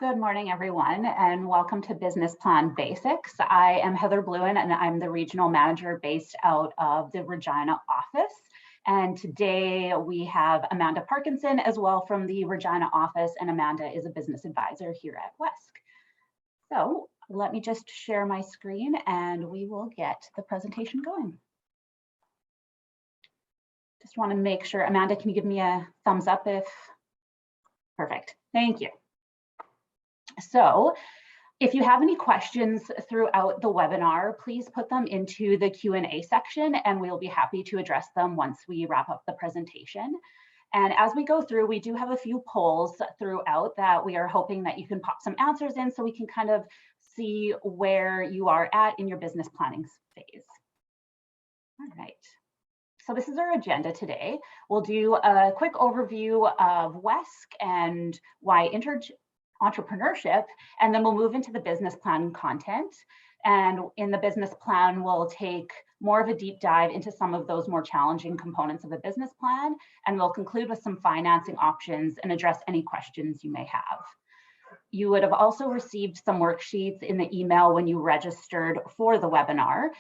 Good morning, everyone, and welcome to Business Plan Basics. I am Heather Bluen, and I'm the regional manager based out of the Regina office. And today we have Amanda Parkinson as well from the Regina office, and Amanda is a business advisor here at WESK. So let me just share my screen and we will get the presentation going. Just want to make sure, Amanda, can you give me a thumbs up if, perfect, thank you. So if you have any questions throughout the webinar, please put them into the Q&A section and we'll be happy to address them once we wrap up the presentation. And as we go through, we do have a few polls throughout that we are hoping that you can pop some answers in so we can kind of see where you are at in your business planning phase. All right. So this is our agenda today. We'll do a quick overview of WESK and why entrepreneurship, and then we'll move into the business plan content. And in the business plan, we'll take more of a deep dive into some of those more challenging components of a business plan, and we'll conclude with some financing options and address any questions you may have. You would have also received some worksheets in the email when you registered for the webinar.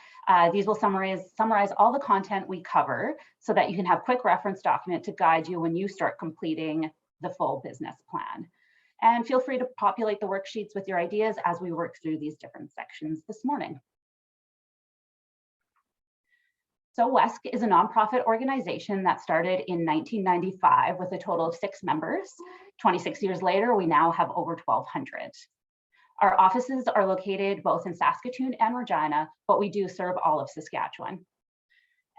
These will summarize all the content we cover so that you can have a quick reference document to guide you when you start completing the full business plan. And feel free to populate the worksheets with your ideas as we work through these different sections this morning. So WESK is a nonprofit organization that started in 1995 with a total of 6 members. 26 years later, we now have over 1,200. Our offices are located both in Saskatoon and Regina, but we do serve all of Saskatchewan.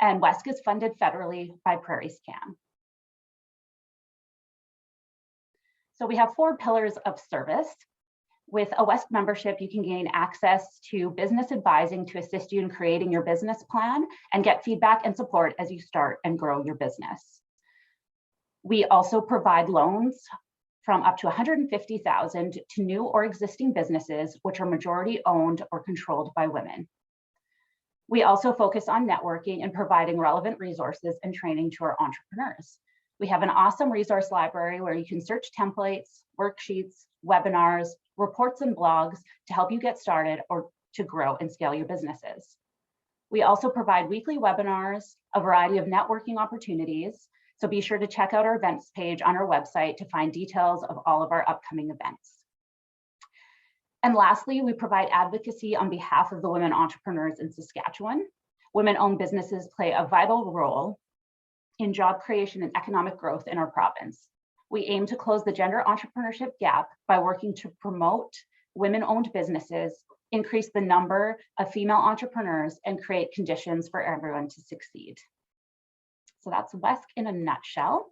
And WESK is funded federally by Prairie Scan. So we have 4 pillars of service. With a WESK membership, you can gain access to business advising to assist you in creating your business plan and get feedback and support as you start and grow your business. We also provide loans from up to $150,000 to new or existing businesses, which are majority owned or controlled by women. We also focus on networking and providing relevant resources and training to our entrepreneurs. We have an awesome resource library where you can search templates, worksheets, webinars, reports, and blogs to help you get started or to grow and scale your businesses. We also provide weekly webinars, a variety of networking opportunities, so be sure to check out our events page on our website to find details of all of our upcoming events. And lastly, we provide advocacy on behalf of the women entrepreneurs in Saskatchewan. Women-owned businesses play a vital role in job creation and economic growth in our province. We aim to close the gender entrepreneurship gap by working to promote women-owned businesses, increase the number of female entrepreneurs, and create conditions for everyone to succeed. So that's WESK in a nutshell.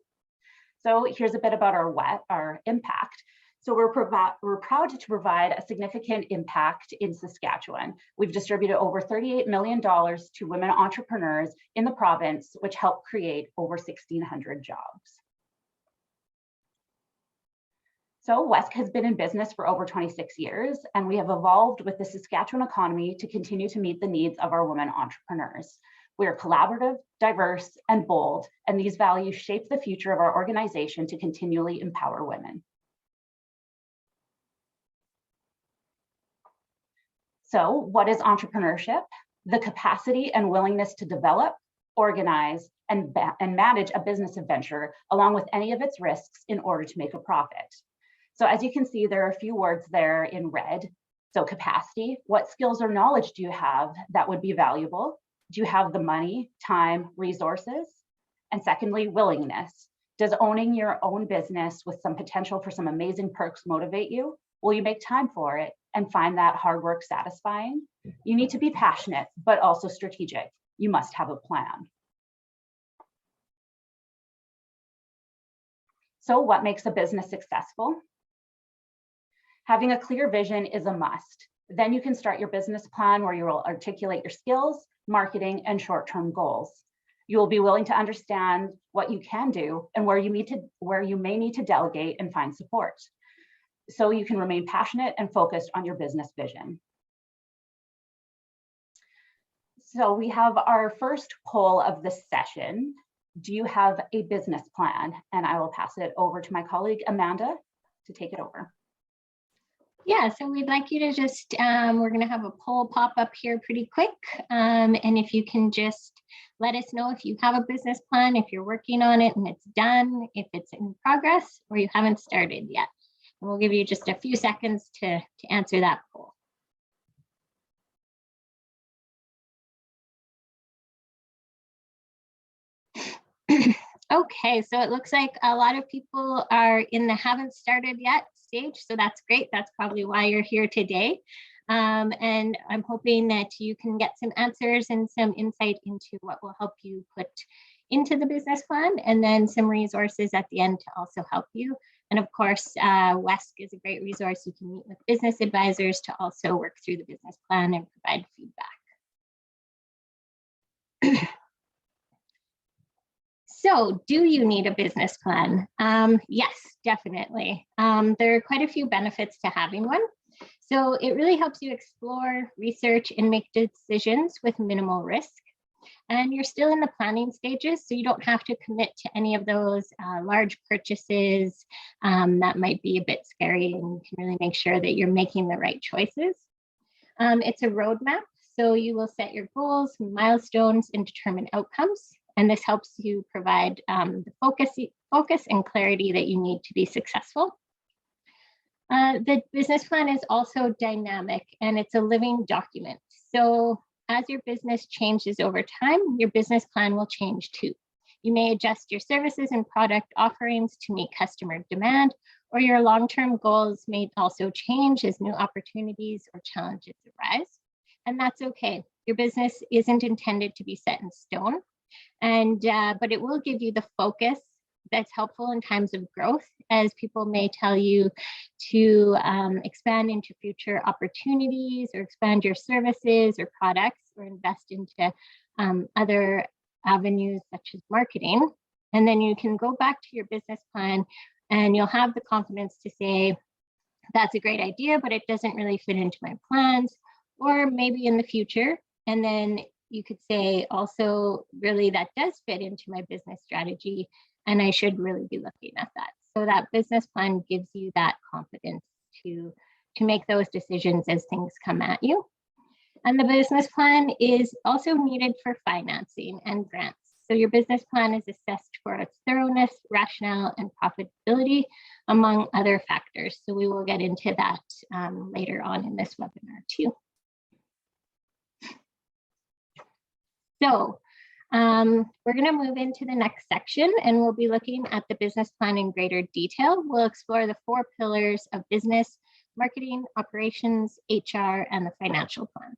So here's a bit about our impact. So we're proud to provide a significant impact in Saskatchewan. We've distributed over $38 million to women entrepreneurs in the province, which helped create over 1,600 jobs. So WESK has been in business for over 26 years, and we have evolved with the Saskatchewan economy to continue to meet the needs of our women entrepreneurs. We are collaborative, diverse, and bold, and these values shape the future of our organization to continually empower women. So what is entrepreneurship? The capacity and willingness to develop, organize, and manage a business adventure along with any of its risks in order to make a profit. So as you can see, there are a few words there in red. So capacity, what skills or knowledge do you have that would be valuable? Do you have the money, time, resources? And secondly, willingness. Does owning your own business with some potential for some amazing perks motivate you? Will you make time for it and find that hard work satisfying? You need to be passionate, but also strategic. You must have a plan. So what makes a business successful? Having a clear vision is a must. Then you can start your business plan where you will articulate your skills, marketing, and short-term goals. You will be willing to understand what you can do and where you may need to delegate and find support, so you can remain passionate and focused on your business vision. So we have our first poll of this session. Do you have a business plan? And I will pass it over to my colleague, Amanda, to take it over. Yeah, so we'd like you to just, we're going to have a poll pop up here pretty quick. And if you can just let us know if you have a business plan, if you're working on it and it's done, if it's in progress, or you haven't started yet. And we'll give you just a few seconds to answer that poll. Okay, so it looks like a lot of people are in the haven't started yet stage, so that's great. That's probably why you're here today. And I'm hoping that you can get some answers and some insight into what will help you put into the business plan, and then some resources at the end to also help you. And of course, WESK is a great resource. You can meet with business advisors to also work through the business plan and provide feedback. So do you need a business plan? Yes, definitely. There are quite a few benefits to having one. So it really helps you explore, research, and make decisions with minimal risk. And you're still in the planning stages, so you don't have to commit to any of those large purchases that might be a bit scary, and you can really make sure that you're making the right choices. It's a roadmap, so you will set your goals, milestones, and determine outcomes. And this helps you provide the focus and clarity that you need to be successful. The business plan is also dynamic, and it's a living document. So as your business changes over time, your business plan will change too. You may adjust your services and product offerings to meet customer demand, or your long-term goals may also change as new opportunities or challenges arise. And that's okay. Your business isn't intended to be set in stone, but it will give you the focus that's helpful in times of growth, as people may tell you to expand into future opportunities, or expand your services or products, or invest into other avenues such as marketing. And then you can go back to your business plan and you'll have the confidence to say, that's a great idea, but it doesn't really fit into my plans, or maybe in the future. And then you could say also, really, that does fit into my business strategy, and I should really be looking at that. So that business plan gives you that confidence to make those decisions as things come at you. And the business plan is also needed for financing and grants. So your business plan is assessed for its thoroughness, rationale, and profitability, among other factors. So we will get into that later on in this webinar too. So we're going to move into the next section, and we'll be looking at the business plan in greater detail. We'll explore the 4 pillars of business: marketing, operations, HR, and the financial plan.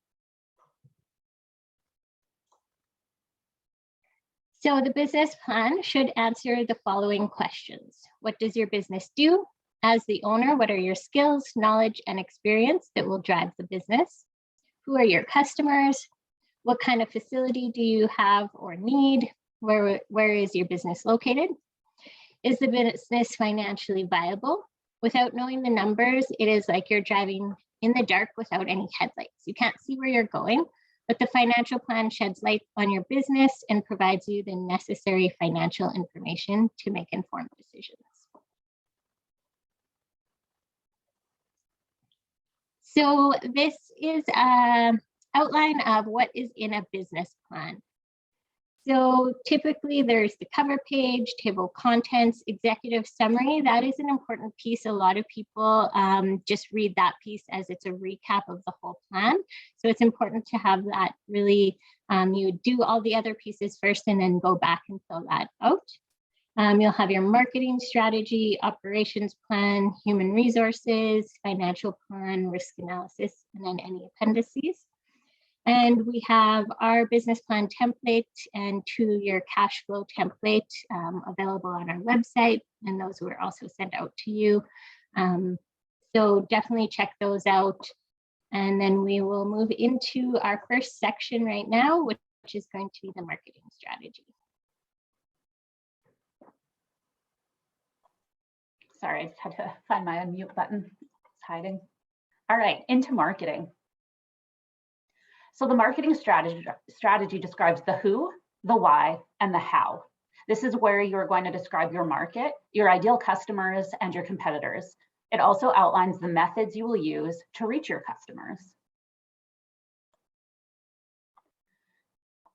So the business plan should answer the following questions. What does your business do? As the owner, what are your skills, knowledge, and experience that will drive the business? Who are your customers? What kind of facility do you have or need? Where is your business located? Is the business financially viable? Without knowing the numbers, it is like you're driving in the dark without any headlights. You can't see where you're going, but the financial plan sheds light on your business and provides you the necessary financial information to make informed decisions. So this is an outline of what is in a business plan. So typically there's the cover page, table of contents, executive summary. That is an important piece. A lot of people just read that piece as it's a recap of the whole plan. So it's important to have that really, you do all the other pieces first and then go back and fill that out. You'll have your marketing strategy, operations plan, human resources, financial plan, risk analysis, and then any appendices. And we have our business plan template and 2-year cash flow template available on our website, and those were also sent out to you. So definitely check those out. And then we will move into our first section right now, which is going to be the marketing strategy. Sorry, I just had to find my unmute button. It's hiding. All right, into marketing. So the marketing strategy describes the who, the why, and the how. This is where you're going to describe your market, your ideal customers, and your competitors. It also outlines the methods you will use to reach your customers.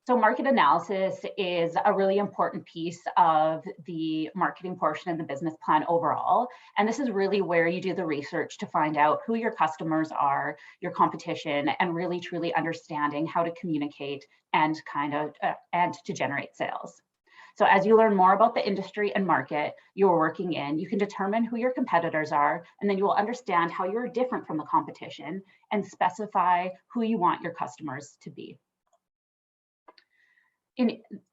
So market analysis is a really important piece of the marketing portion of the business plan overall. And this is really where you do the research to find out who your customers are, your competition, and really truly understanding how to communicate and and to generate sales. So as you learn more about the industry and market you're working in, you can determine who your competitors are, and then you will understand how you're different from the competition and specify who you want your customers to be.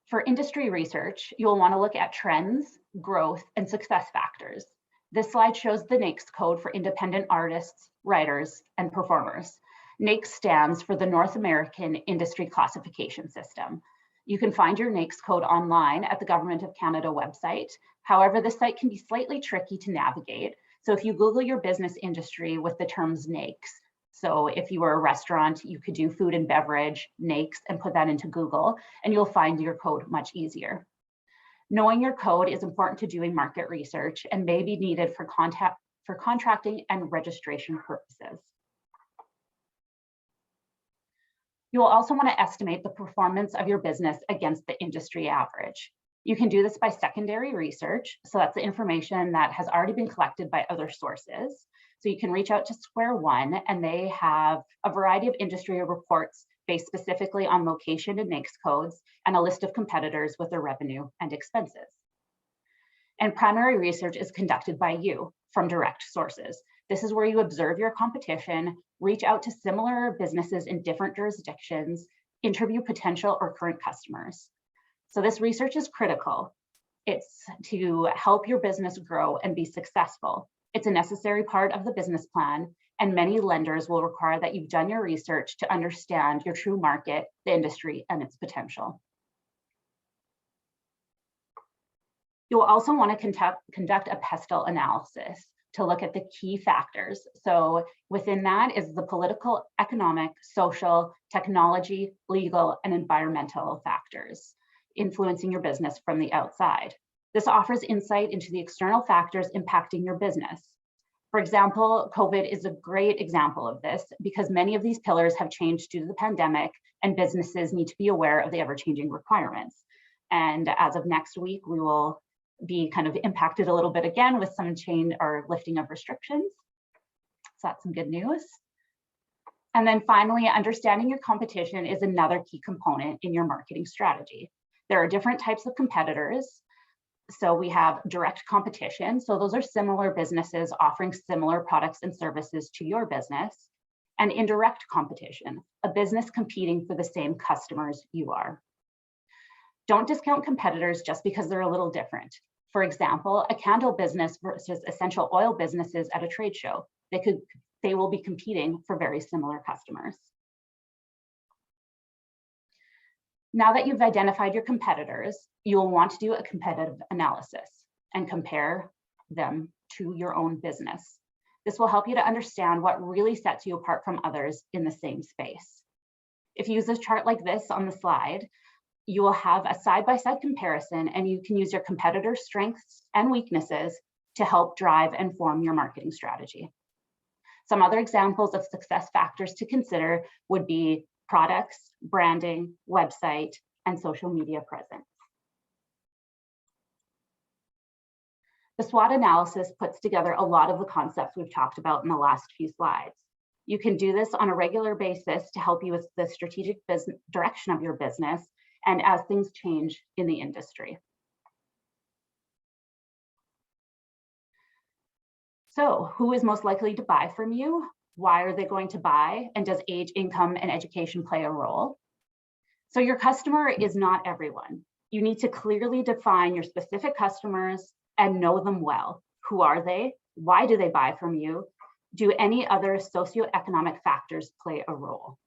For industry research, you'll want to look at trends, growth, and success factors. This slide shows the NAICS code for independent artists, writers, and performers. NAICS stands for the North American Industry Classification System. You can find your NAICS code online at the Government of Canada website. However, this site can be slightly tricky to navigate. So if you Google your business industry with the terms NAICS, so if you were a restaurant, you could do food and beverage, NAICS, and put that into Google, and you'll find your code much easier. Knowing your code is important to doing market research and may be needed for contracting and registration purposes. You will also want to estimate the performance of your business against the industry average. You can do this by secondary research. So that's the information that has already been collected by other sources. So you can reach out to Square One, and they have a variety of industry reports based specifically on location and NAICS codes, and a list of competitors with their revenue and expenses. And primary research is conducted by you from direct sources. This is where you observe your competition, reach out to similar businesses in different jurisdictions, interview potential or current customers. So this research is critical. It's to help your business grow and be successful. It's a necessary part of the business plan, and many lenders will require that you've done your research to understand your true market, the industry, and its potential. You'll also want to conduct a pestle analysis to look at the key factors. So within that is the political, economic, social, technology, legal, and environmental factors influencing your business from the outside. This offers insight into the external factors impacting your business. For example, COVID is a great example of this because many of these pillars have changed due to the pandemic, and businesses need to be aware of the ever-changing requirements. And as of next week, we will be kind of impacted a little bit again with some change or lifting of restrictions. So that's some good news. And then finally, understanding your competition is another key component in your marketing strategy. There are different types of competitors. So we have direct competition. So those are similar businesses offering similar products and services to your business. And indirect competition, a business competing for the same customers you are. Don't discount competitors just because they're a little different. For example, a candle business versus essential oil businesses at a trade show. They will be competing for very similar customers. Now that you've identified your competitors, you will want to do a competitive analysis and compare them to your own business. This will help you to understand what really sets you apart from others in the same space. If you use a chart like this on the slide, you will have a side-by-side comparison, and you can use your competitors' strengths and weaknesses to help drive and form your marketing strategy. Some other examples of success factors to consider would be products, branding, website, and social media presence. The SWOT analysis puts together a lot of the concepts we've talked about in the last few slides. You can do this on a regular basis to help you with the strategic direction of your business and as things change in the industry. So, who is most likely to buy from you? Why are they going to buy? And does age, income, and education play a role? So your customer is not everyone. You need to clearly define your specific customers and know them well. Who are they? Why do they buy from you? Do any other socioeconomic factors play a role?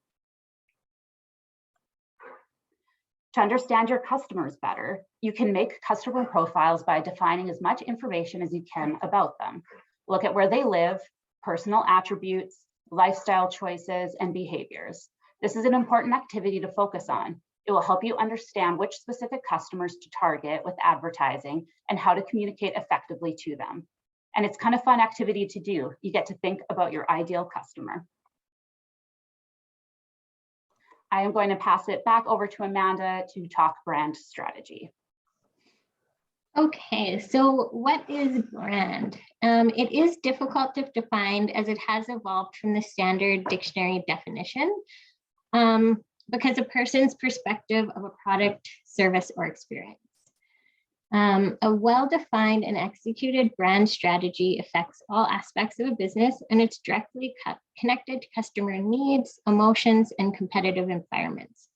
To understand your customers better, you can make customer profiles by defining as much information as you can about them. Look at where they live, personal attributes, lifestyle choices, and behaviors. This is an important activity to focus on. It will help you understand which specific customers to target with advertising and how to communicate effectively to them. And it's kind of fun activity to do. You get to think about your ideal customer. I am going to pass it back over to Amanda to talk brand strategy. Okay, so what is brand? It is difficult to define as it has evolved from the standard dictionary definition because a person's perspective of a product, service, or experience. A well-defined and executed brand strategy affects all aspects of a business, and it's directly connected to customer needs, emotions, and competitive environments.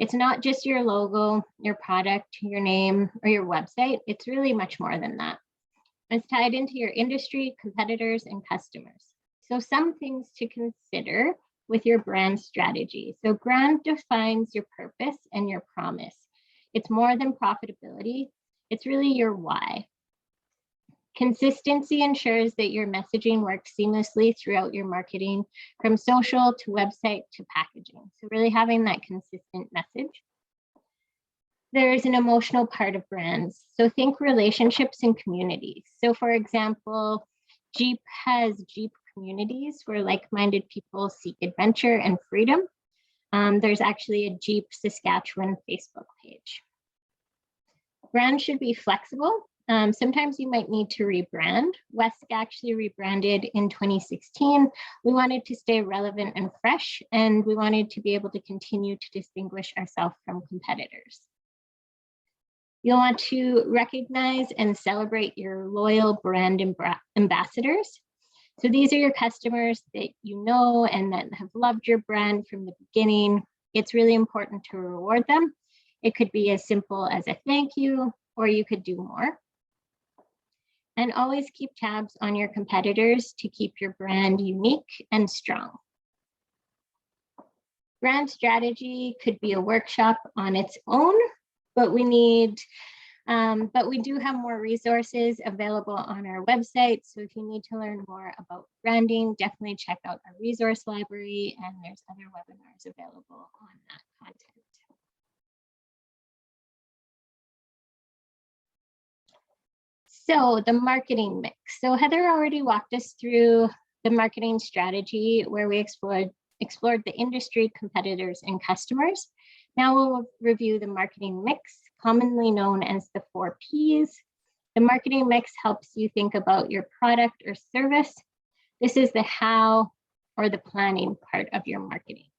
It's not just your logo, your product, your name, or your website. It's really much more than that. It's tied into your industry, competitors, and customers. So some things to consider with your brand strategy. So brand defines your purpose and your promise. It's more than profitability. It's really your why. Consistency ensures that your messaging works seamlessly throughout your marketing, from social to website to packaging. So really having that consistent message. There's an emotional part of brands. So think relationships and communities. So for example, Jeep has Jeep communities where like-minded people seek adventure and freedom. There's actually a Jeep Saskatchewan Facebook page. Brands should be flexible. Sometimes you might need to rebrand. WESK actually rebranded in 2016. We wanted to stay relevant and fresh, and we wanted to be able to continue to distinguish ourselves from competitors. You'll want to recognize and celebrate your loyal brand ambassadors. So these are your customers that you know and that have loved your brand from the beginning. It's really important to reward them. It could be as simple as a thank you, or you could do more. And always keep tabs on your competitors to keep your brand unique and strong. Brand strategy could be a workshop on its own, but we do have more resources available on our website. So if you need to learn more about branding, definitely check out our resource library, and there's other webinars available on that content. So the marketing mix. So Heather already walked us through the marketing strategy where we explored the industry, competitors, and customers. Now we'll review the marketing mix, commonly known as the 4 Ps. The marketing mix helps you think about your product or service. This is the how or the planning part of your marketing.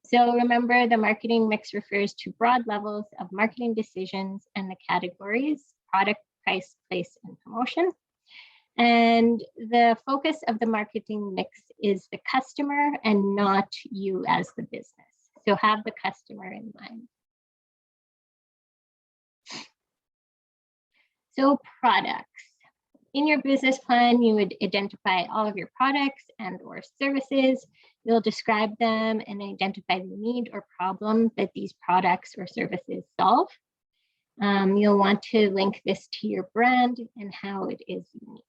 So remember, the marketing mix refers to broad levels of marketing decisions and the categories: product, price, place, and promotion. And the focus of the marketing mix is the customer and not you as the business. So have the customer in mind. So products. In your business plan, you would identify all of your products and or services. You'll describe them and identify the need or problem that these products or services solve. You'll want to link this to your brand and how it is unique.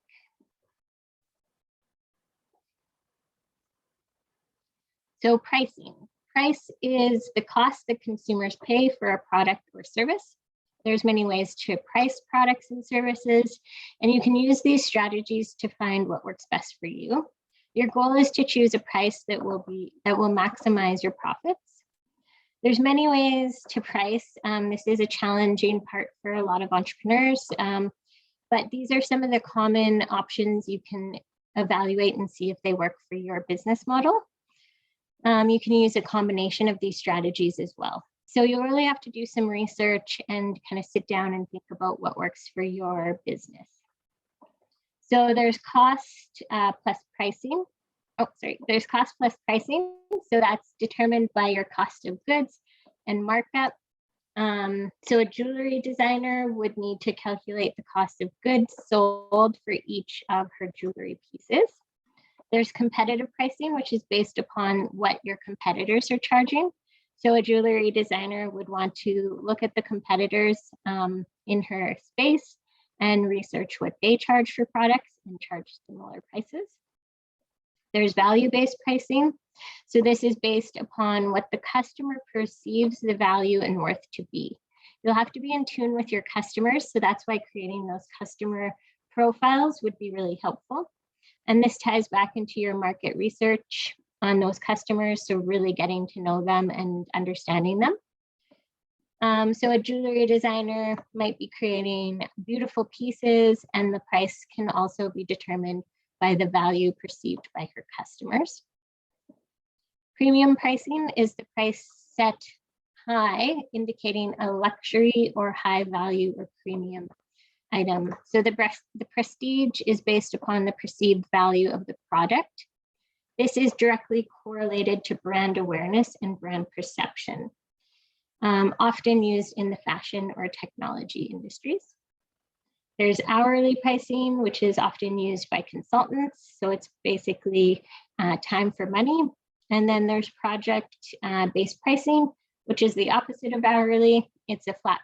So pricing. Price is the cost that consumers pay for a product or service. There's many ways to price products and services, and you can use these strategies to find what works best for you. Your goal is to choose a price that will maximize your profits. There's many ways to price. This is a challenging part for a lot of entrepreneurs, but these are some of the common options you can evaluate and see if they work for your business model. You can use a combination of these strategies as well. So you'll really have to do some research and kind of sit down and think about what works for your business. So there's cost plus pricing. There's cost plus pricing. So that's determined by your cost of goods and markup. So a jewelry designer would need to calculate the cost of goods sold for each of her jewelry pieces. There's competitive pricing, which is based upon what your competitors are charging. So a jewelry designer would want to look at the competitors in her space and research what they charge for products and charge similar prices. There's value-based pricing. So this is based upon what the customer perceives the value and worth to be. You'll have to be in tune with your customers. So that's why creating those customer profiles would be really helpful. And this ties back into your market research on those customers, so really getting to know them and understanding them. So a jewelry designer might be creating beautiful pieces, and the price can also be determined by the value perceived by her customers. Premium pricing is the price set high, indicating a luxury or high value or premium item. So the prestige is based upon the perceived value of the product. This is directly correlated to brand awareness and brand perception, often used in the fashion or technology industries. There's hourly pricing, which is often used by consultants. So it's basically time for money. And then there's project-based pricing, which is the opposite of hourly. It's a flat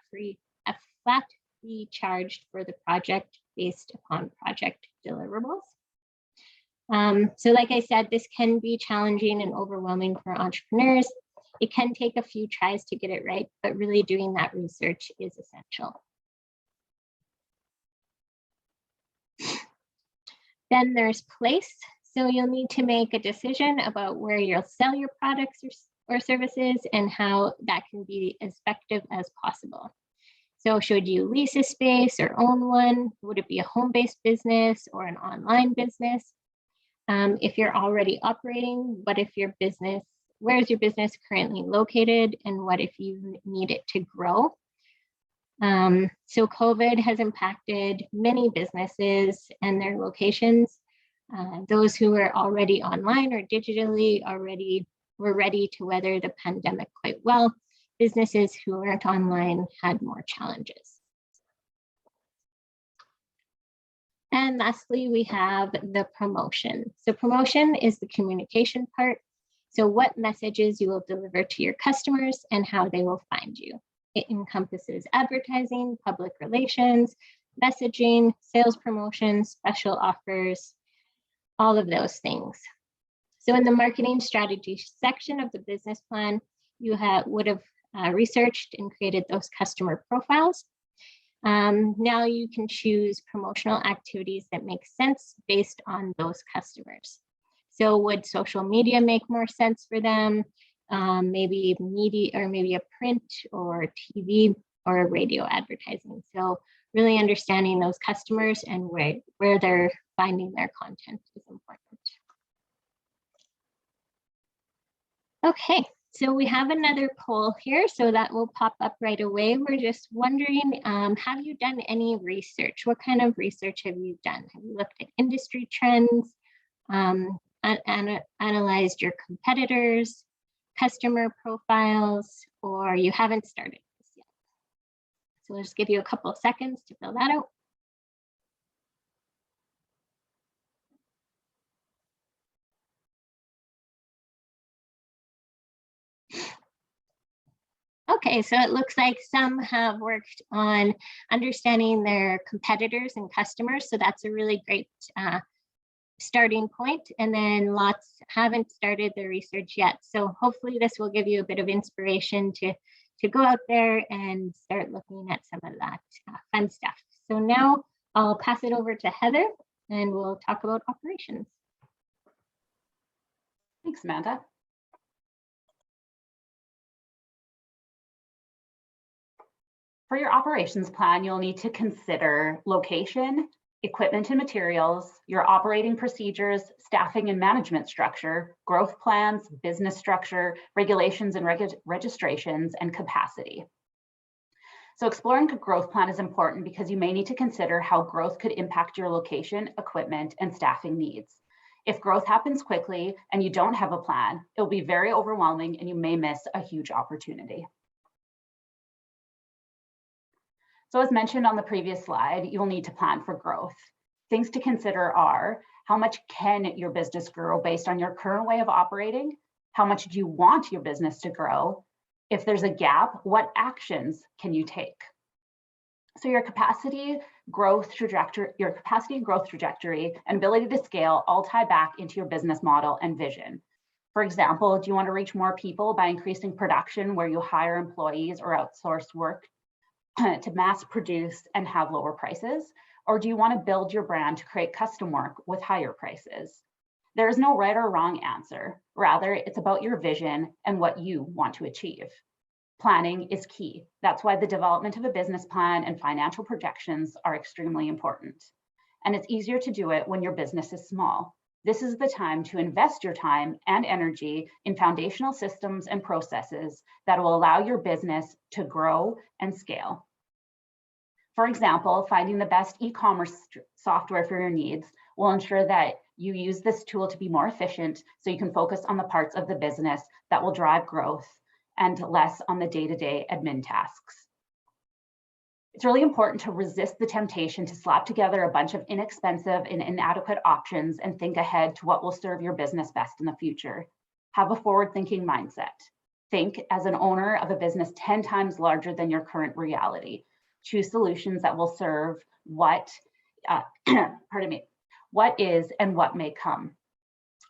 fee charged for the project based upon project deliverables. So like I said, this can be challenging and overwhelming for entrepreneurs. It can take a few tries to get it right, but really doing that research is essential. Then there's place. So you'll need to make a decision about where you'll sell your products or services and how that can be as effective as possible. So should you lease a space or own one? Would it be a home-based business or an online business? If you're already operating, where's your business currently located, and what if you need it to grow? So COVID has impacted many businesses and their locations. Those who were already online or digitally were ready to weather the pandemic quite well. Businesses who weren't online had more challenges. And lastly, we have the promotion. So promotion is the communication part. So what messages you will deliver to your customers and how they will find you. It encompasses advertising, public relations, messaging, sales promotion, special offers, all of those things. So in the marketing strategy section of the business plan, you would have researched and created those customer profiles. Now you can choose promotional activities that make sense based on those customers. So would social media make more sense for them? Maybe media, or maybe a print or TV or radio advertising. So really understanding those customers and where they're finding their content is important. Okay, so we have another poll here, so that will pop up right away. We're just wondering, have you done any research? What kind of research have you done? Have you looked at industry trends, analyzed your competitors, customer profiles, or you haven't started this yet? So we'll just give you a couple of seconds to fill that out. Okay, so it looks like some have worked on understanding their competitors and customers. So that's a really great starting point. And then lots haven't started their research yet. So hopefully this will give you a bit of inspiration to go out there and start looking at some of that fun stuff. So now I'll pass it over to Heather and we'll talk about operations. Thanks, Amanda. For your operations plan, you'll need to consider location, equipment and materials, your operating procedures, staffing and management structure, growth plans, business structure, regulations and registrations, and capacity. So exploring a growth plan is important because you may need to consider how growth could impact your location, equipment, and staffing needs. If growth happens quickly and you don't have a plan, it'll be very overwhelming and you may miss a huge opportunity. So as mentioned on the previous slide, you'll need to plan for growth. Things to consider are, how much can your business grow based on your current way of operating? How much do you want your business to grow? If there's a gap, what actions can you take? So your capacity growth trajectory and ability to scale all tie back into your business model and vision. For example, do you want to reach more people by increasing production where you hire employees or outsource work to mass produce and have lower prices? Or do you want to build your brand to create custom work with higher prices? There is no right or wrong answer. Rather, it's about your vision and what you want to achieve. Planning is key. That's why the development of a business plan and financial projections are extremely important. And it's easier to do it when your business is small. This is the time to invest your time and energy in foundational systems and processes that will allow your business to grow and scale. For example, finding the best e-commerce software for your needs will ensure that you use this tool to be more efficient so you can focus on the parts of the business that will drive growth and less on the day-to-day admin tasks. It's really important to resist the temptation to slap together a bunch of inexpensive and inadequate options and think ahead to what will serve your business best in the future. Have a forward-thinking mindset. Think as an owner of a business 10 times larger than your current reality. Choose solutions that will serve what is and what may come.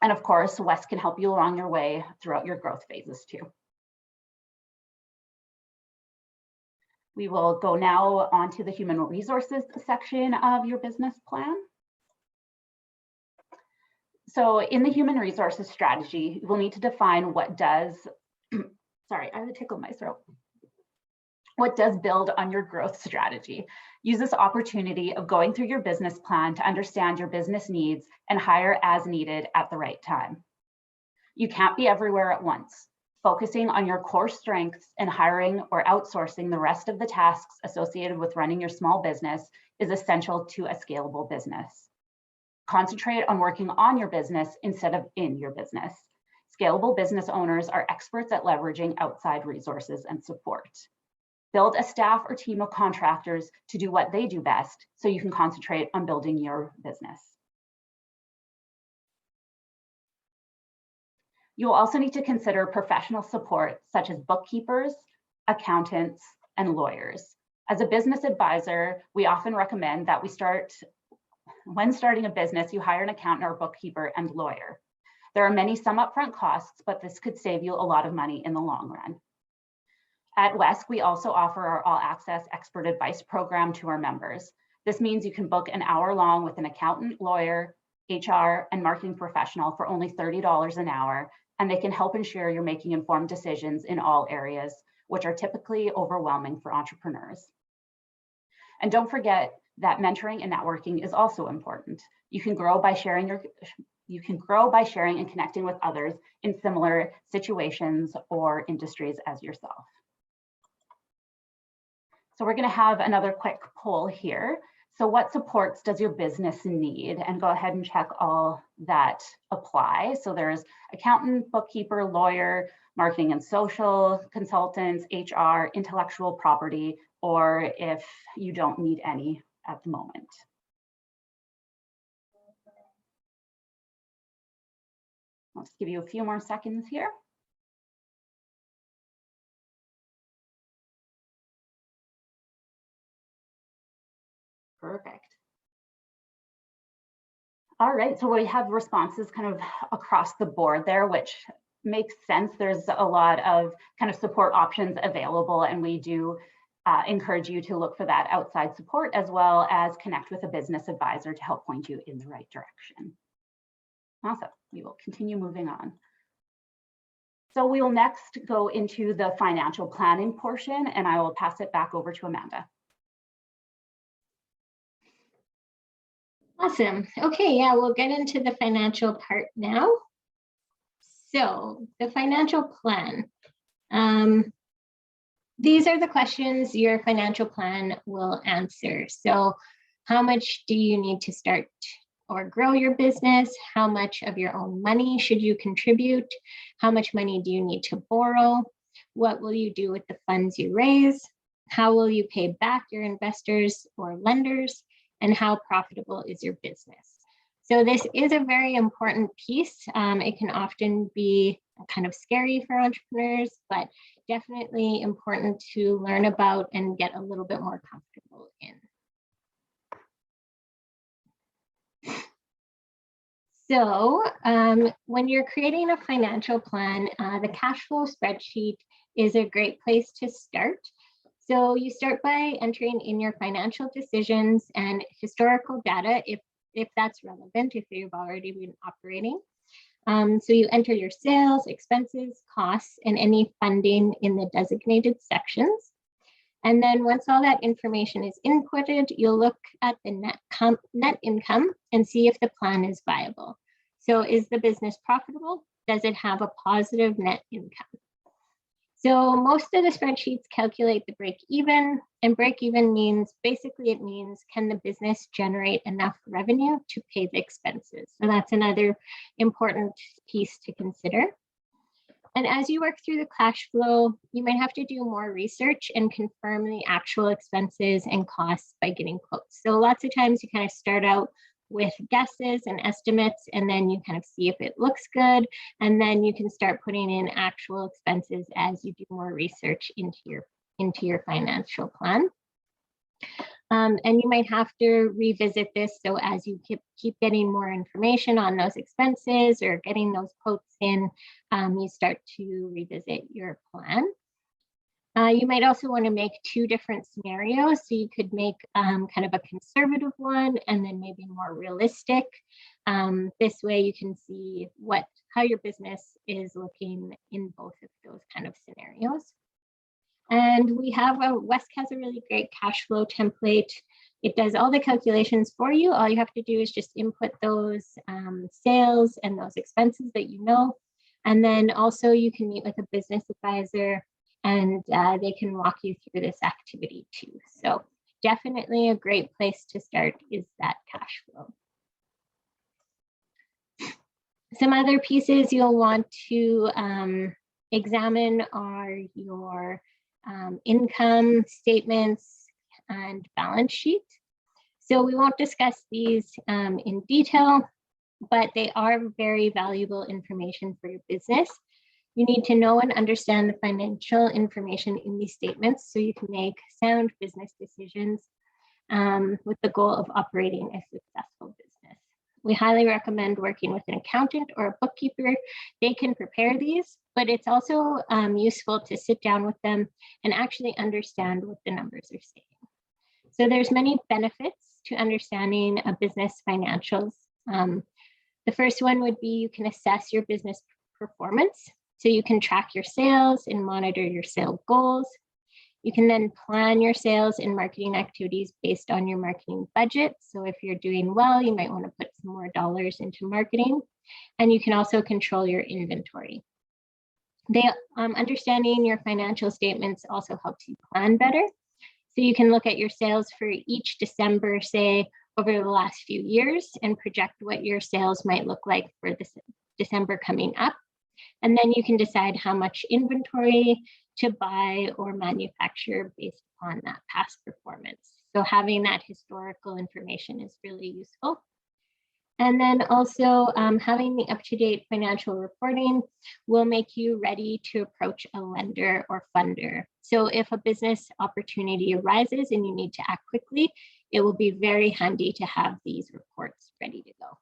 And of course, WESK can help you along your way throughout your growth phases too. We will go now onto the human resources section of your business plan. So in the human resources strategy, you will need to define what does, sorry, I have a tickle in my throat. What does build on your growth strategy? Use this opportunity of going through your business plan to understand your business needs and hire as needed at the right time. You can't be everywhere at once. Focusing on your core strengths and hiring or outsourcing the rest of the tasks associated with running your small business is essential to a scalable business. Concentrate on working on your business instead of in your business. Scalable business owners are experts at leveraging outside resources and support. Build a staff or team of contractors to do what they do best so you can concentrate on building your business. You will also need to consider professional support such as bookkeepers, accountants, and lawyers. As a business advisor, we often recommend that when starting a business, you hire an accountant or bookkeeper and lawyer. There are some upfront costs, but this could save you a lot of money in the long run. At WESK, we also offer our All Access Expert Advice program to our members. This means you can book an hour-long with an accountant, lawyer, HR, and marketing professional for only $30 an hour, and they can help ensure you're making informed decisions in all areas, which are typically overwhelming for entrepreneurs. And don't forget that mentoring and networking is also important. You can grow by sharing and connecting with others in similar situations or industries as yourself. So we're going to have another quick poll here. So what supports does your business need? And go ahead and check all that apply. So there's accountant, bookkeeper, lawyer, marketing and social, consultants, HR, intellectual property, or if you don't need any at the moment. I'll just give you a few more seconds here. Perfect. All right, so we have responses kind of across the board there, which makes sense. There's a lot of kind of support options available, and we do encourage you to look for that outside support as well as connect with a business advisor to help point you in the right direction. Awesome, we will continue moving on. So we will next go into the financial planning portion, and I will pass it back over to Amanda. Awesome. Okay, yeah, we'll get into the financial part now. So the financial plan. These are the questions your financial plan will answer. So how much do you need to start or grow your business? How much of your own money should you contribute? How much money do you need to borrow? What will you do with the funds you raise? How will you pay back your investors or lenders? And how profitable is your business? So this is a very important piece. It can often be kind of scary for entrepreneurs, but definitely important to learn about and get a little bit more comfortable in. So when you're creating a financial plan, the cash flow spreadsheet is a great place to start. So you start by entering in your financial decisions and historical data if that's relevant, if you've already been operating. So you enter your sales, expenses, costs, and any funding in the designated sections. And then once all that information is inputted, you'll look at the net income and see if the plan is viable. So is the business profitable? Does it have a positive net income? So most of the spreadsheets calculate the break even, and break even means, basically it means, can the business generate enough revenue to pay the expenses? So that's another important piece to consider. And as you work through the cash flow, you might have to do more research and confirm the actual expenses and costs by getting quotes. So lots of times you kind of start out with guesses and estimates, and then you kind of see if it looks good. And then you can start putting in actual expenses as you do more research into your financial plan. And you might have to revisit this. So as you keep getting more information on those expenses or getting those quotes in, you start to revisit your plan. You might also want to make two different scenarios. So you could make kind of a conservative one and then maybe more realistic. This way you can see how your business is looking in both of those kind of scenarios. And WESK has a really great cash flow template. It does all the calculations for you. All you have to do is just input those sales and those expenses that you know. And then also you can meet with a business advisor and they can walk you through this activity too. So definitely a great place to start is that cash flow. Some other pieces you'll want to examine are your income statements and balance sheet. So we won't discuss these in detail, but they are very valuable information for your business. You need to know and understand the financial information in these statements so you can make sound business decisions with the goal of operating a successful business. We highly recommend working with an accountant or a bookkeeper. They can prepare these, but it's also useful to sit down with them and actually understand what the numbers are saying. So there's many benefits to understanding a business financials. The first one would be you can assess your business performance. So you can track your sales and monitor your sales goals. You can then plan your sales and marketing activities based on your marketing budget. So if you're doing well, you might want to put some more dollars into marketing. And you can also control your inventory. Understanding your financial statements also helps you plan better. So you can look at your sales for each December, say, over the last few years and project what your sales might look like for this December coming up. And then you can decide how much inventory to buy or manufacture based upon that past performance. So having that historical information is really useful. And then also having the up-to-date financial reporting will make you ready to approach a lender or funder. So if a business opportunity arises and you need to act quickly, it will be very handy to have these reports ready to go.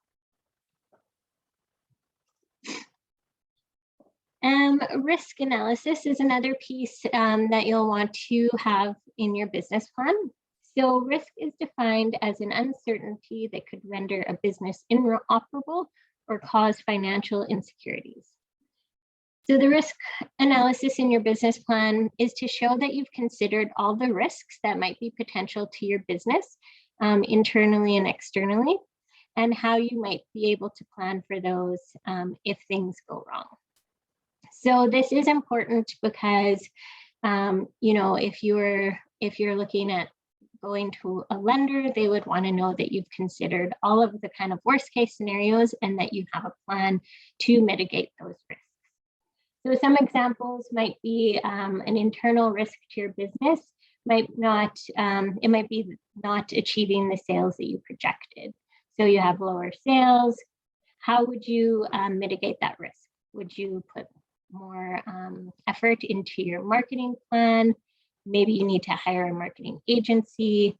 Risk analysis is another piece that you'll want to have in your business plan. So risk is defined as an uncertainty that could render a business inoperable or cause financial insecurities. So the risk analysis in your business plan is to show that you've considered all the risks that might be potential to your business internally and externally, and how you might be able to plan for those if things go wrong. So this is important because, you know, if you're looking at going to a lender, they would want to know that you've considered all of the kind of worst case scenarios and that you have a plan to mitigate those risks. So some examples might be an internal risk to your business might not, it might be not achieving the sales that you projected. So you have lower sales. How would you mitigate that risk? Would you put more effort into your marketing plan? Maybe you need to hire a marketing agency.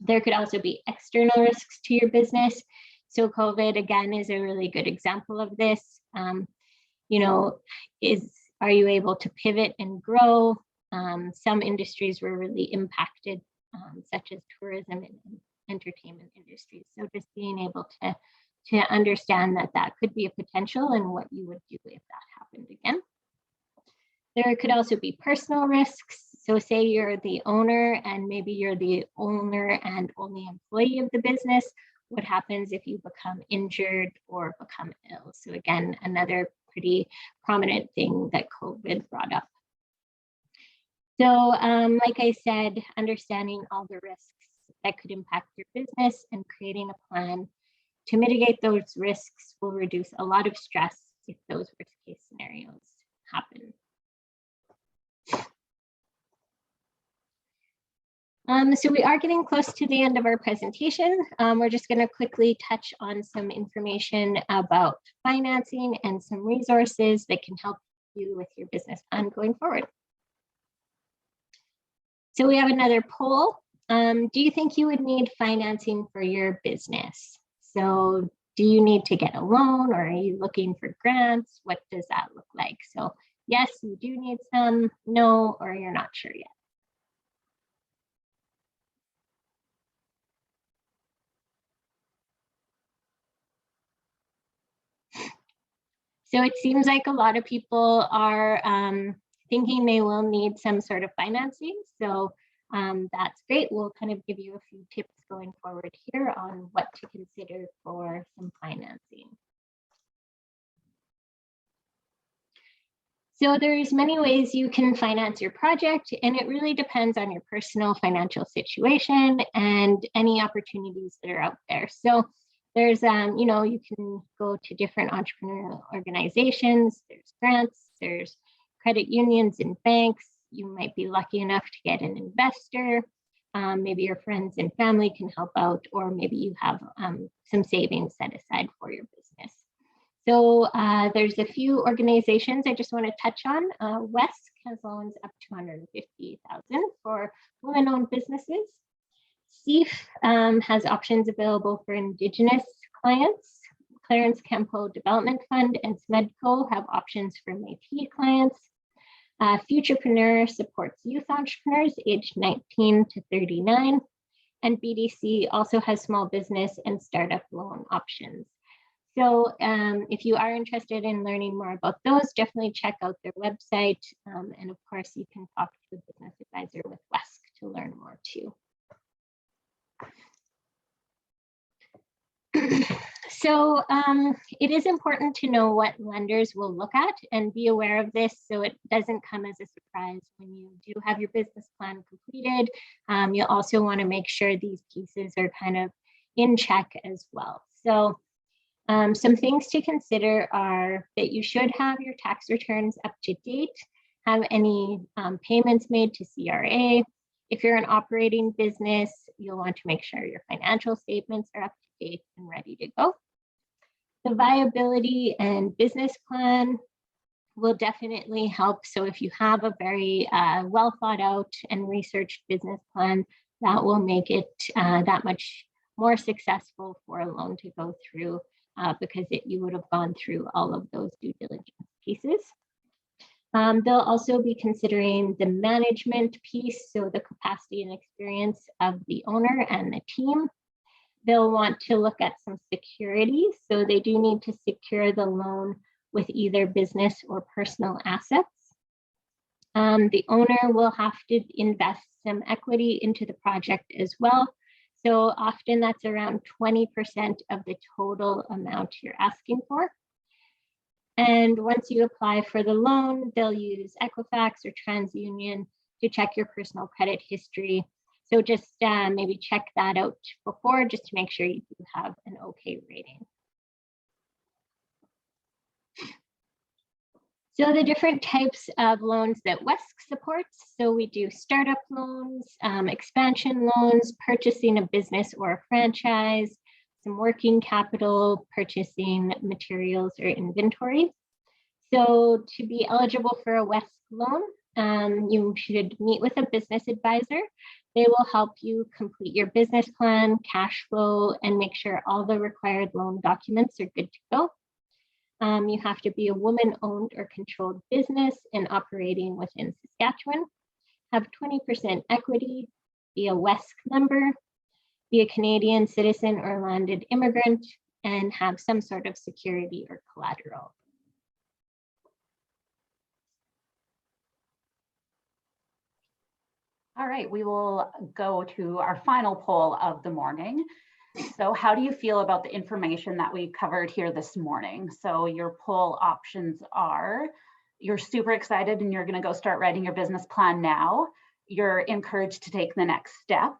There could also be external risks to your business. So COVID, again, is a really good example of this. You know, are you able to pivot and grow? some industries were really impacted, such as tourism and entertainment industries. So just being able to understand that that could be a potential and what you would do if that happened again. There could also be personal risks. So say you're the owner and maybe you're the owner and only employee of the business. What happens if you become injured or become ill? So again, another pretty prominent thing that COVID brought up. So like I said, understanding all the risks that could impact your business and creating a plan to mitigate those risks will reduce a lot of stress if those worst case scenarios happen. So we are getting close to the end of our presentation. We're just going to quickly touch on some information about financing and some resources that can help you with your business plan going forward. So we have another poll. Do you think you would need financing for your business? So do you need to get a loan, or are you looking for grants? What does that look like? So yes, you do need some, no, or you're not sure yet. So it seems like a lot of people are thinking they will need some sort of financing. So that's great. We'll kind of give you a few tips going forward here on what to consider for some financing. So there's many ways you can finance your project, and it really depends on your personal financial situation and any opportunities that are out there. So there's, you know, you can go to different entrepreneurial organizations, there's grants, there's credit unions and banks. You might be lucky enough to get an investor. Maybe your friends and family can help out, or maybe you have some savings set aside for your business. So there's a few organizations I just want to touch on. WESK has loans up to $150,000 for women-owned businesses. SEAF has options available for Indigenous clients. Clarence Campo Development Fund and SMEDCO have options for Métis clients. Futurepreneur supports youth entrepreneurs aged 19 to 39. And BDC also has small business and startup loan options. So if you are interested in learning more about those, definitely check out their website. And of course, you can talk to a business advisor with WESK to learn more too. So it is important to know what lenders will look at and be aware of this so it doesn't come as a surprise when you do have your business plan completed. You'll also want to make sure these pieces are kind of in check as well. So some things to consider are that you should have your tax returns up to date, have any payments made to CRA. If you're an operating business, you'll want to make sure your financial statements are up to date and ready to go. The viability and business plan will definitely help. So if you have a very well thought out and researched business plan, that will make it that much more successful for a loan to go through because you would have gone through all of those due diligence pieces. They'll also be considering the management piece, so the capacity and experience of the owner and the team. They'll want to look at some security, so they do need to secure the loan with either business or personal assets. The owner will have to invest some equity into the project as well. So often that's around 20% of the total amount you're asking for. And once you apply for the loan, they'll use Equifax or TransUnion to check your personal credit history. So just maybe check that out before, just to make sure you do have an okay rating. So the different types of loans that WESK supports. So we do startup loans, expansion loans, purchasing a business or a franchise, some working capital, purchasing materials or inventory. So to be eligible for a WESK loan, you should meet with a business advisor. They will help you complete your business plan, cash flow, and make sure all the required loan documents are good to go. You have to be a woman-owned or controlled business and operating within Saskatchewan. have 20% equity, be a WESK member, be a Canadian citizen or landed immigrant, and have some sort of security or collateral. All right, we will go to our final poll of the morning. So how do you feel about the information that we covered here this morning? So your poll options are, you're super excited and you're going to go start writing your business plan now, you're encouraged to take the next step,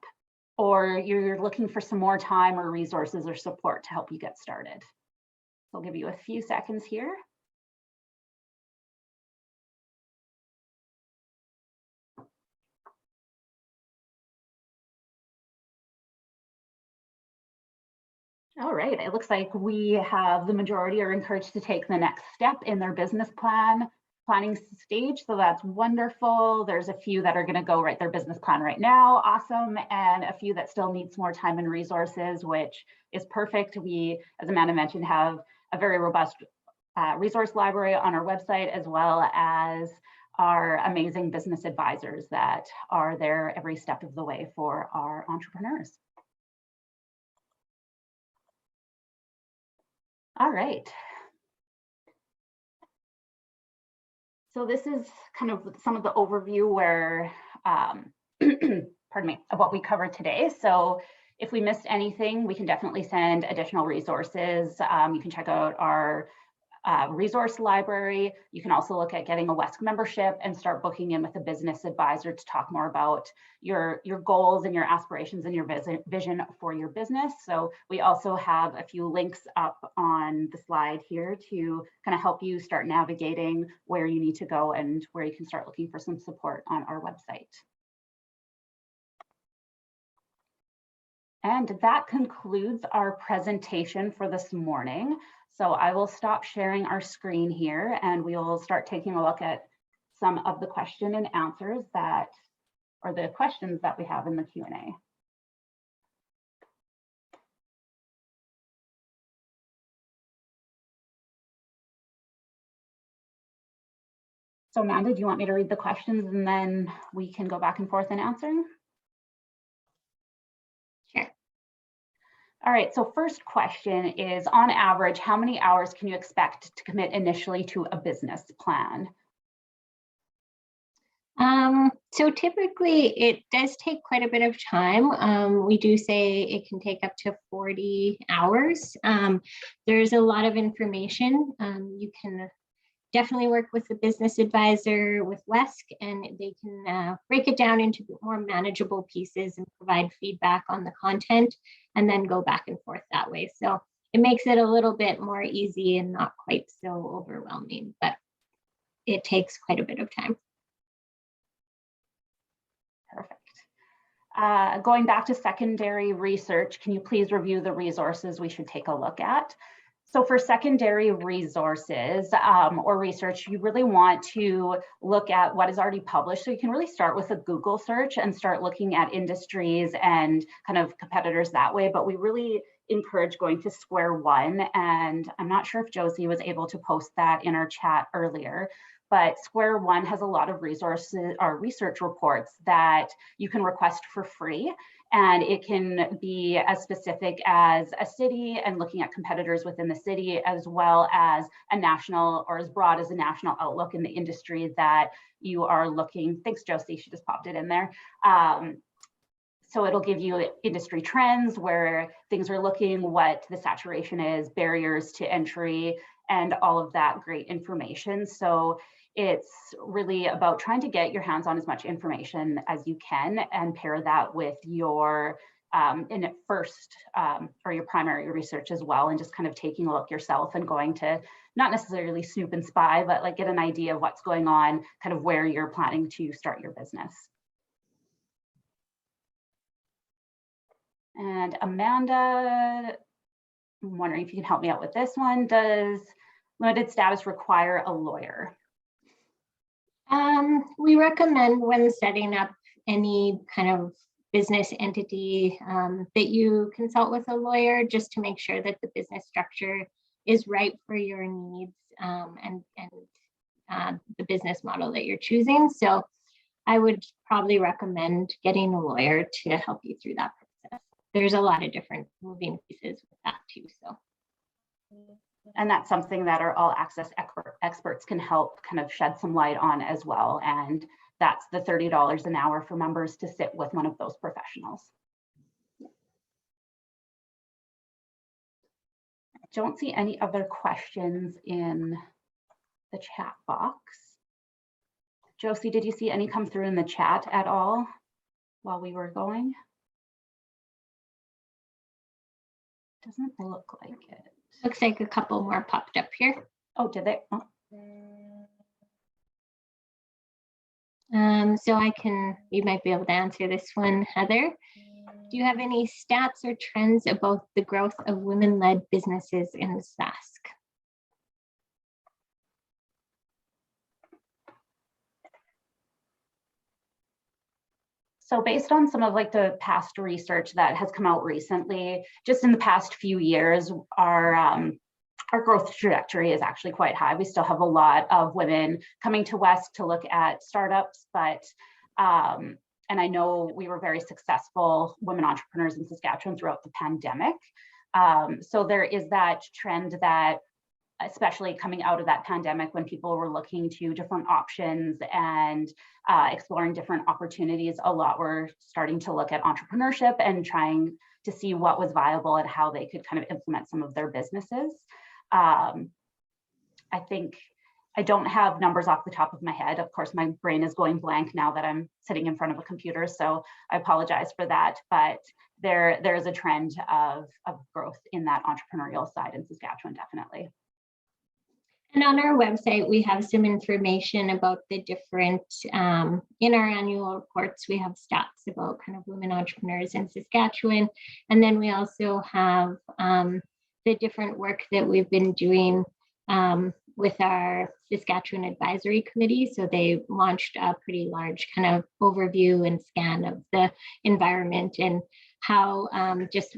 or you're looking for some more time or resources or support to help you get started. I'll give you a few seconds here. All right, it looks like we have the majority are encouraged to take the next step in their business planning stage. So that's wonderful. There's a few that are going to go write their business plan right now. Awesome. And a few that still need some more time and resources, which is perfect. We, as Amanda mentioned, have a very robust resource library on our website, as well as our amazing business advisors that are there every step of the way for our entrepreneurs. All right. So this is kind of some of the overview where, pardon me, of what we covered today. So if we missed anything, we can definitely send additional resources. You can check out our resource library. You can also look at getting a WESK membership and start booking in with a business advisor to talk more about your goals and your aspirations and your vision for your business. So we also have a few links up on the slide here to kind of help you start navigating where you need to go and where you can start looking for some support on our website. And that concludes our presentation for this morning. So I will stop sharing our screen here and we will start taking a look at some of the question and answers that, or the questions that we have in the Q&A. So Amanda, do you want me to read the questions and then we can go back and forth in answering? Sure. All right, so first question is, on average, how many hours can you expect to commit initially to a business plan? So typically it does take quite a bit of time. We do say it can take up to 40 hours. There's a lot of information. You can definitely work with the business advisor with WESK, and they can break it down into more manageable pieces and provide feedback on the content and then go back and forth that way. So it makes it a little bit more easy and not quite so overwhelming, but it takes quite a bit of time. Perfect. Going back to secondary research, can you please review the resources we should take a look at? So for secondary resources or research, you really want to look at what is already published. So you can really start with a Google search and start looking at industries and kind of competitors that way. But we really encourage going to Square One. And I'm not sure if Josie was able to post that in our chat earlier, but Square One has a lot of resources or research reports that you can request for free. And it can be as specific as a city and looking at competitors within the city, as well as a national or as broad as a national outlook in the industry that you are looking. Thanks, Josie, she just popped it in there. So it'll give you industry trends, where things are looking, what the saturation is, barriers to entry, and all of that great information. So it's really about trying to get your hands on as much information as you can and pair that with your or your primary research as well, and just kind of taking a look yourself and going to not necessarily snoop and spy, but like get an idea of what's going on, kind of where you're planning to start your business. And Amanda, I'm wondering if you can help me out with this one. Does limited status require a lawyer? We recommend when setting up any kind of business entity that you consult with a lawyer, just to make sure that the business structure is right for your needs and the business model that you're choosing. So I would probably recommend getting a lawyer to help you through that process. There's a lot of different moving pieces with that too. So. And that's something that our all access experts can help kind of shed some light on as well. And that's the $30 an hour for members to sit with one of those professionals. I don't see any other questions in the chat box. Josie, did you see any come through in the chat at all while we were going? Doesn't look like it. Looks like a couple more popped up here. Oh, did they? Oh. So you might be able to answer this one, Heather. Do you have any stats or trends about the growth of women-led businesses in WESK? So based on some of like the past research that has come out recently, just in the past few years, our growth trajectory is actually quite high. We still have a lot of women coming to WESK to look at startups, but and I know we were very successful women entrepreneurs in Saskatchewan throughout the pandemic. So there is that trend that, especially coming out of that pandemic when people were looking to different options and exploring different opportunities, a lot were starting to look at entrepreneurship and trying to see what was viable and how they could kind of implement some of their businesses. I think I don't have numbers off the top of my head. Of course, my brain is going blank now that I'm sitting in front of a computer, so I apologize for that. But there is a trend of growth in that entrepreneurial side in Saskatchewan, definitely. And on our website, we have some information about the different, in our annual reports, we have stats about kind of women entrepreneurs in Saskatchewan. And then we also have the different work that we've been doing with our Saskatchewan Advisory Committee. So they launched a pretty large kind of overview and scan of the environment and how just,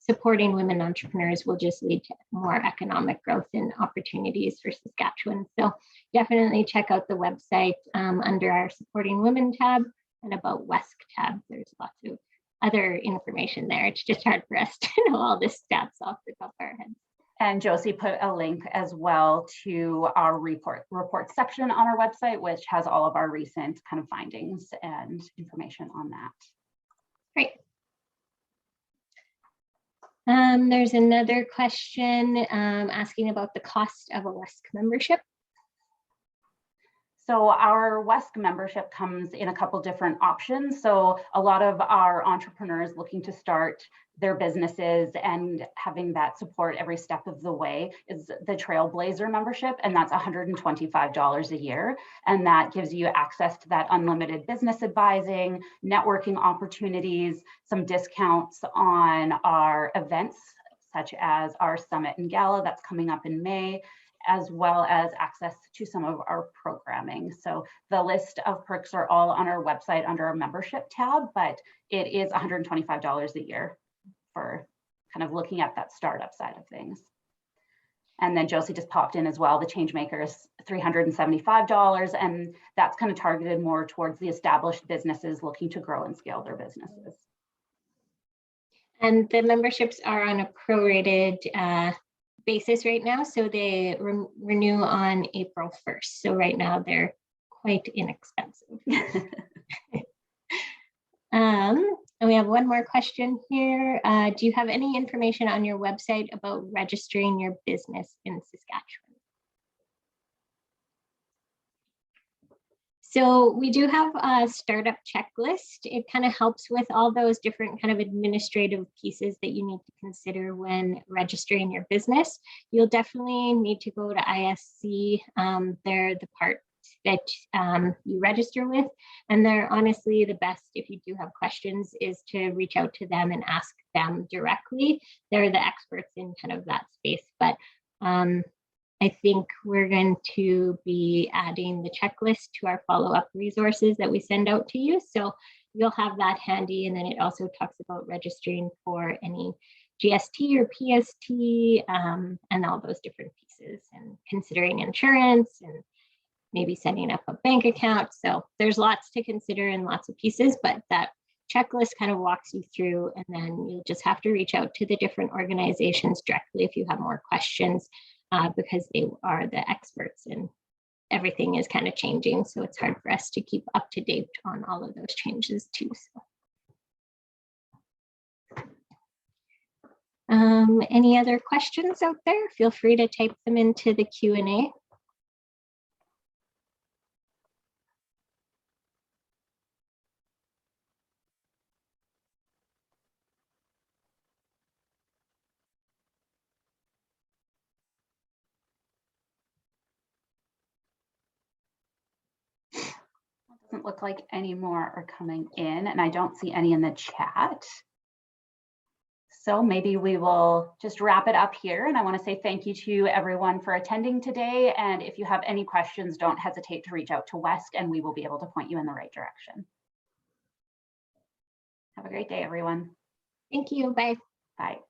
supporting women entrepreneurs will just lead to more economic growth and opportunities for Saskatchewan. So definitely check out the website under our Supporting Women tab and About WESK tab. There's lots of other information there. It's just hard for us to know all the stats off the top of our heads. And Josie put a link as well to our report section on our website, which has all of our recent kind of findings and information on that. Great. There's another question asking about the cost of a WESK membership. So our WESK membership comes in a couple different options. So a lot of our entrepreneurs looking to start their businesses and having that support every step of the way is the Trailblazer membership, and that's $125 a year. And that gives you access to that unlimited business advising, networking opportunities, some discounts on our events, such as our summit and gala that's coming up in May, as well as access to some of our programming. So the list of perks are all on our website under our membership tab, but it is $125 a year for kind of looking at that startup side of things. And then Josie just popped in as well, the Changemaker is $375, and that's kind of targeted more towards the established businesses looking to grow and scale their businesses. And the memberships are on a prorated basis right now, so they renew on April 1st. So right now they're quite inexpensive. And we have one more question here. Do you have any information on your website about registering your business in Saskatchewan? So we do have a startup checklist. It kind of helps with all those different kind of administrative pieces that you need to consider when registering your business. You'll definitely need to go to ISC. They're the part that you register with, and they're honestly the best. If you do have questions, is to reach out to them and ask them directly. They're the experts in kind of that space. But I think we're going to be adding the checklist to our follow-up resources that we send out to you. So you'll have that handy. And then it also talks about registering for any GST or PST and all those different pieces, and considering insurance and maybe setting up a bank account. So there's lots to consider and lots of pieces, but that checklist kind of walks you through, and then you'll just have to reach out to the different organizations directly if you have more questions, because they are the experts and everything is kind of changing. So it's hard for us to keep up to date on all of those changes too. So. Any other questions out there? Feel free to type them into the Q&A. Doesn't look like any more are coming in, and I don't see any in the chat. So maybe we will just wrap it up here. And I want to say thank you to everyone for attending today. And if you have any questions, don't hesitate to reach out to WESK and we will be able to point you in the right direction. Have a great day, everyone. Thank you. Bye. Bye.